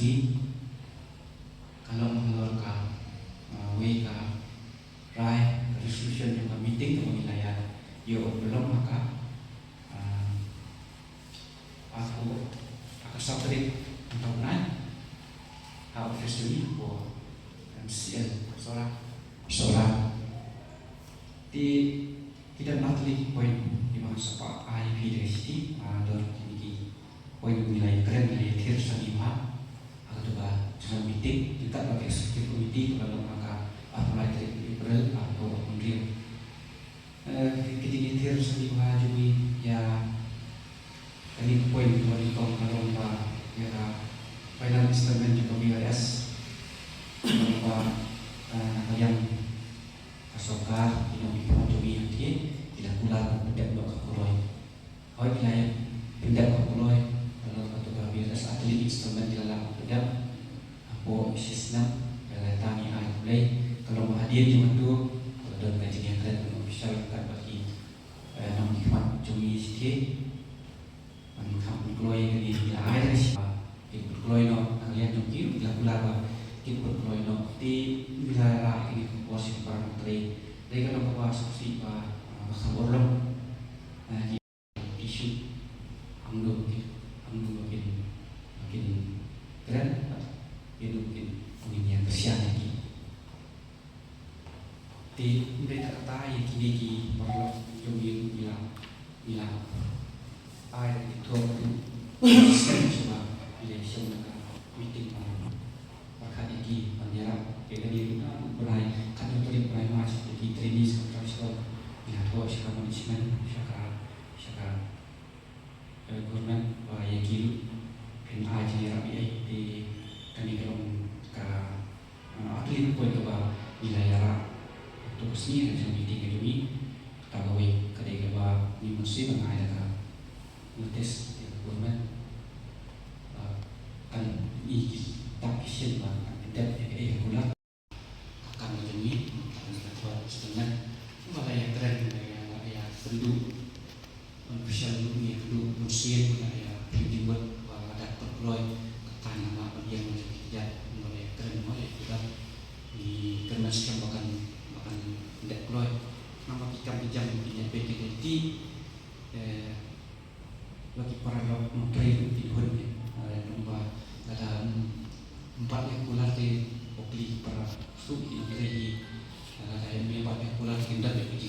si kalau mengeluarkan WK Rai resolution yang meeting ke wilayah yo belum maka aku akan sabrik untuk naik officially for MCL solar di kita nanti poin di mana sepak IP dari sini dor ini poin wilayah keren wilayah tier selima atau juga dalam meeting kita pakai eksekutif komite kalau maka apply dari liberal atau kemudian ketika tier selima jadi ya ini poin dari kalau ya final instrument juga BRS bahwa yang kasoka yang dikonsumsi nanti tidak pula tidak blok kapuloi. Kau wilayah tidak kapuloi kalau atau BRS atlet instrumen di dalam tidak apa sistem tani air mulai kalau hadir cuma tu kalau dalam kajian yang keren official kan bagi nama hikmat cumi sikit mengham kapuloi ini tidak air siapa kapuloi no kalian mungkin tidak pula kita berkeluar di wilayah ini posisi barang tadi kan apa saksi bahasa orang di isu anglo makin keren itu mungkin yang kesian lagi di berita kata yang kini perlu jomil bilang air itu saya coba pilih semua meeting lagi panjang kita di berai kan itu berai masuk di training kontrol ya tuh sekarang manajemen sekarang government ya kiri kan aja ya rapi di kami kalau ke atlet pun coba wilayah untuk kesini dan meeting ini kalau kedai coba di musim ada kan notice government kan ini tak kisian dan gula akan menjadi buat setengah malah yang keren ya penduduk official dunia penduduk musim ya dibuat ada perloy ketan nama bagian kerja mulai keren mulai juga di kermaskan bahkan tidak perloy nama pijam punya PTT bagi para menteri di luar nomor ada 4 yang pulang di Okli para suki dari ada yang 4 yang pulang di Kendal di